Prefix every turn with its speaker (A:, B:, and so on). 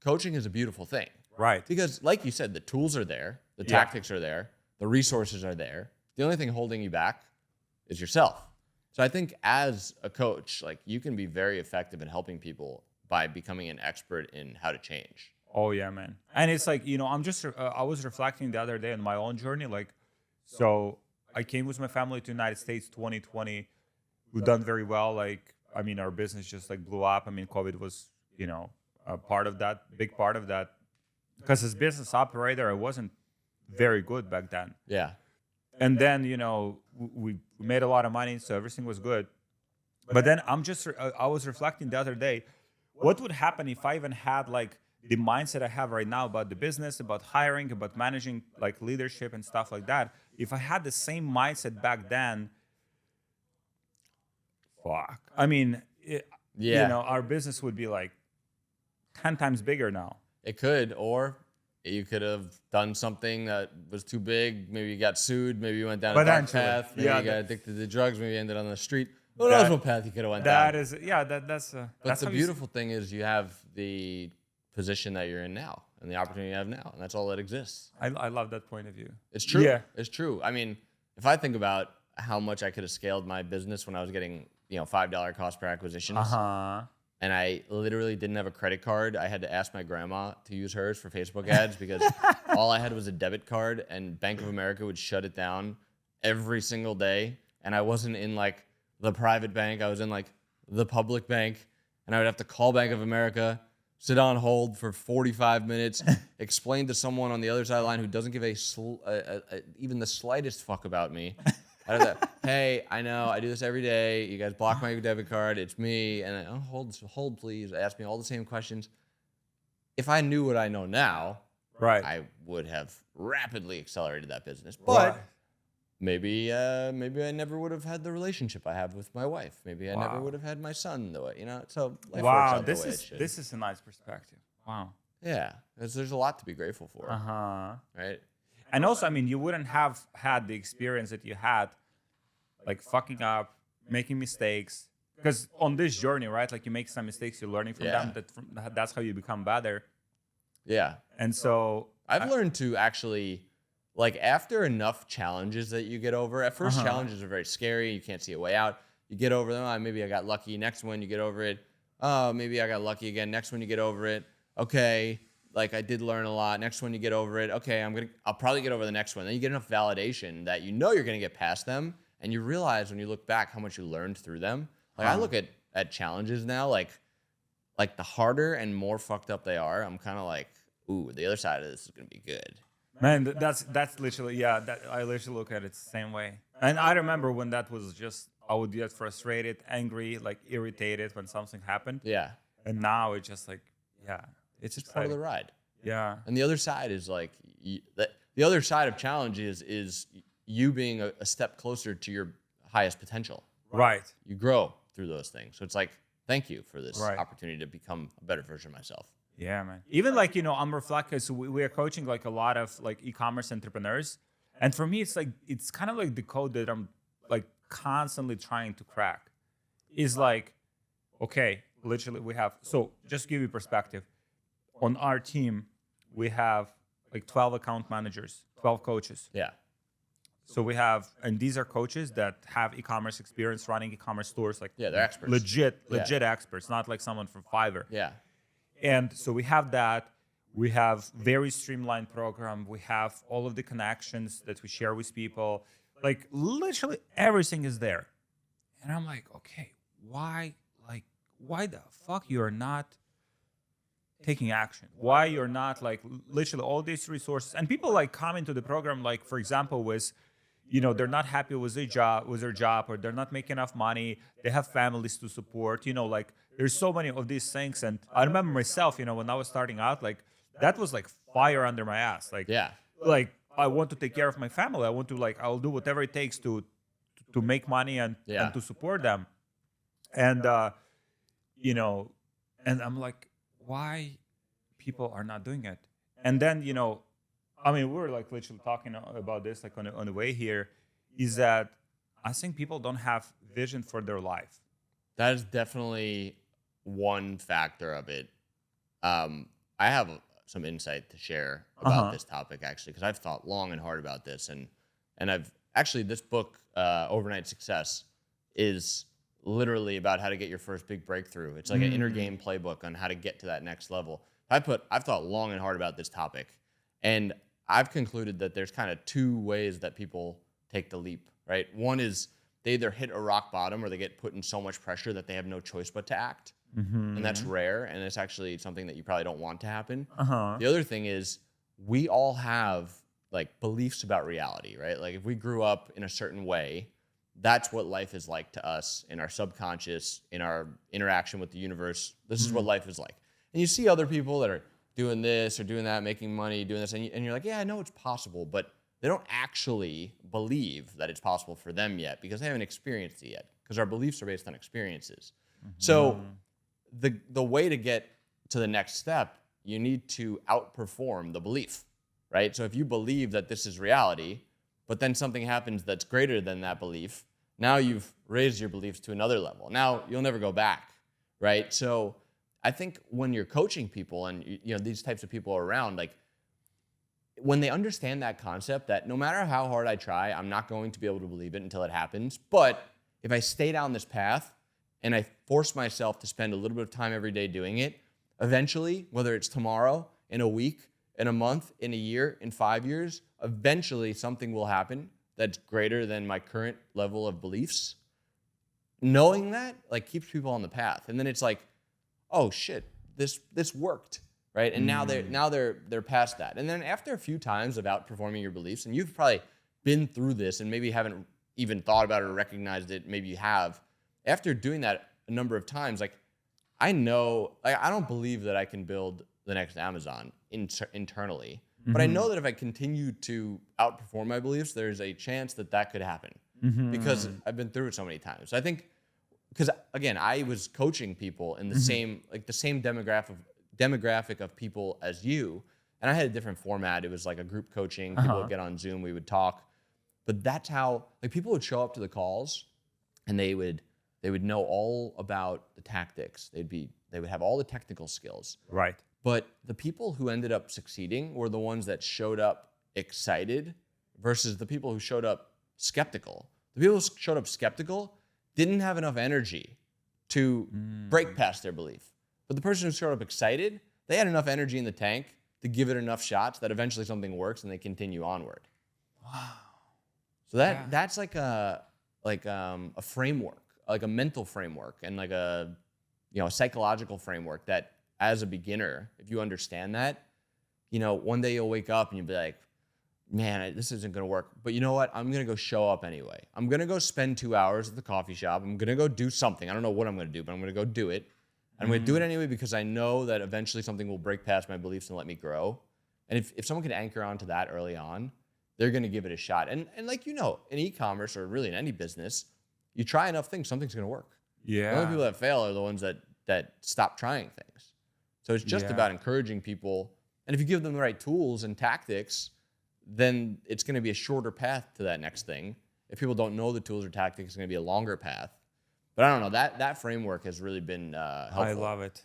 A: coaching is a beautiful thing.
B: Right.
A: Because like you said, the tools are there, the tactics are there, the resources are there. The only thing holding you back is yourself. So I think as a coach, like you can be very effective in helping people by becoming an expert in how to change.
B: Oh yeah, man. And it's like, I was reflecting the other day on my own journey. Like, so I came with my family to the United States 2020. We've done very well. Like, I mean, our business just like blew up. I mean, COVID was, a part of that, big part of that. Because as business operator, I wasn't very good back then.
A: Yeah.
B: And then, we made a lot of money, so everything was good. But then I was reflecting the other day, what would happen if I even had like the mindset I have right now about the business, about hiring, about managing like leadership and stuff like that. If I had the same mindset back then, fuck. I mean, our business would be like 10 times bigger now.
A: It could, or you could have done something that was too big. Maybe you got sued. Maybe you went down a dark path. Maybe you got addicted to drugs. Maybe you ended on the street. Who knows what path you could have went down?
B: That's
A: the beautiful thing is you have the position that you're in now and the opportunity you have now, and that's all that exists.
B: I love that point of view.
A: It's true. Yeah. It's true. I mean, if I think about how much I could have scaled my business when I was getting, $5 cost per acquisitions, and I literally didn't have a credit card. I had to ask my grandma to use hers for Facebook ads because all I had was a debit card, and Bank of America would shut it down every single day. And I wasn't in like the private bank. I was in like the public bank, and I would have to call Bank of America, sit on hold for 45 minutes, explain to someone on the other side of the line who doesn't give even the slightest fuck about me. Hey, I know I do this every day. You guys block my debit card. It's me. And hold, please. Ask me all the same questions. If I knew what I know now,
B: right,
A: I would have rapidly accelerated that business. But maybe I never would have had the relationship I have with my wife. Maybe I never would have had my son the way, So life works out the way it should.
B: This is a nice perspective. Wow.
A: Yeah, there's a lot to be grateful for. Right.
B: And also, I mean, you wouldn't have had the experience that you had, like fucking up, making mistakes. Because on this journey, right, like you make some mistakes, you're learning from them. That's how you become better.
A: Yeah.
B: And so
A: I've learned to actually, like after enough challenges that you get over, at first challenges are very scary. You can't see a way out. You get over them. Oh, maybe I got lucky. Next one, you get over it. Oh, maybe I got lucky again. Next one, you get over it. Okay. Like I did learn a lot. Next one, you get over it. Okay, I'll probably get over the next one. Then you get enough validation that you're going to get past them, and you realize when you look back how much you learned through them. Like I look at challenges now, like the harder and more fucked up they are, I'm kind of like, ooh, the other side of this is gonna be good.
B: Man, that's literally I literally look at it the same way. And I remember when that was just I would get frustrated, angry, like irritated when something happened.
A: Yeah.
B: And now it's just like it's
A: just part of the ride.
B: Yeah.
A: And the other side is like the other side of challenge is you being a step closer to your highest potential.
B: Right.
A: You grow through those things. So it's like, thank you for this opportunity to become a better version of myself.
B: Yeah, man. Even like, I'm reflecting. So we are coaching like a lot of like e-commerce entrepreneurs. And for me, it's kind of like the code that I'm like constantly trying to crack is like, okay, literally we have, so just to give you perspective, on our team, we have like 12 account managers, 12 coaches.
A: Yeah.
B: So we have, and these are coaches that have e-commerce experience running e-commerce stores. Like
A: they're experts.
B: Legit experts, not like someone from Fiverr.
A: Yeah.
B: And so we have that. We have very streamlined program. We have all of the connections that we share with people. Like literally everything is there. And I'm like, okay, why the fuck you're not taking action? Why you're not like literally all these resources? And people like come into the program, like for example, with, they're not happy with their job, or they're not making enough money. They have families to support, like there's so many of these things. And I remember myself, when I was starting out, like that was like fire under my ass. Like, like I want to take care of my family. I want to I'll do whatever it takes to make money and to support them. And, and I'm like, why people are not doing it? And then, we were like literally talking about this like on the way here, is that I think people don't have vision for their life.
A: That is definitely one factor of it. I have some insight to share about this topic actually, because I've thought long and hard about this, and I've actually this book, Overnight Success, is literally about how to get your first big breakthrough. It's like an inner game playbook on how to get to that next level. I've thought long and hard about this topic, and I've concluded that there's kind of two ways that people take the leap, right? One is they either hit a rock bottom or they get put in so much pressure that they have no choice but to act. And that's rare, and it's actually something that you probably don't want to happen. The other thing is we all have like beliefs about reality, right? Like if we grew up in a certain way, that's what life is like to us in our subconscious, in our interaction with the universe. This is what life is like. And you see other people that are doing this or doing that, making money, doing this, and you're like, yeah, I know it's possible, but they don't actually believe that it's possible for them yet because they haven't experienced it yet, because our beliefs are based on experiences. So the way to get to the next step, you need to outperform the belief, right? So if you believe that this is reality, but then something happens that's greater than that belief, now you've raised your beliefs to another level. Now you'll never go back, right? So I think when you're coaching people and these types of people are around, like when they understand that concept that no matter how hard I try, I'm not going to be able to believe it until it happens. But if I stay down this path and I force myself to spend a little bit of time every day doing it, eventually, whether it's tomorrow, in a week, in a month, in a year, in 5 years, eventually something will happen that's greater than my current level of beliefs. Knowing that like keeps people on the path. And then it's like, oh shit, this worked, right? And now they're past that. And then after a few times of outperforming your beliefs, and you've probably been through this and maybe haven't even thought about it or recognized it, maybe you have. After doing that a number of times, like I know, like I don't believe that I can build the next Amazon internally, but I know that if I continue to outperform my beliefs, there's a chance that could happen because I've been through it so many times. So I think, because again, I was coaching people in the same demographic of people as you, and I had a different format. It was like a group coaching. People would get on Zoom, we would talk, but that's how like people would show up to the calls, and they would know all about the tactics. They would have all the technical skills.
B: Right.
A: But the people who ended up succeeding were the ones that showed up excited versus the people who showed up skeptical. The people who showed up skeptical didn't have enough energy to break past their belief. But the person who showed up excited, they had enough energy in the tank to give it enough shots that eventually something works and they continue onward. Wow. So that's like a framework, like a mental framework, and like a psychological framework that as a beginner, if you understand that, one day you'll wake up and you'll be like, man, this isn't going to work. But you know what? I'm going to go show up anyway. I'm going to go spend 2 hours at the coffee shop. I'm going to go do something. I don't know what I'm going to do, but I'm going to go do it. I'm going to do it anyway because I know that eventually something will break past my beliefs and let me grow. And if someone can anchor onto that early on, they're going to give it a shot. And like, in e-commerce or really in any business, you try enough things, something's going to work.
B: Yeah.
A: The only people that fail are the ones that stop trying things. So it's just about encouraging people. And if you give them the right tools and tactics, then it's going to be a shorter path to that next thing. If people don't know the tools or tactics, it's going to be a longer path. But I don't know, that framework has really been helpful.
B: I love it.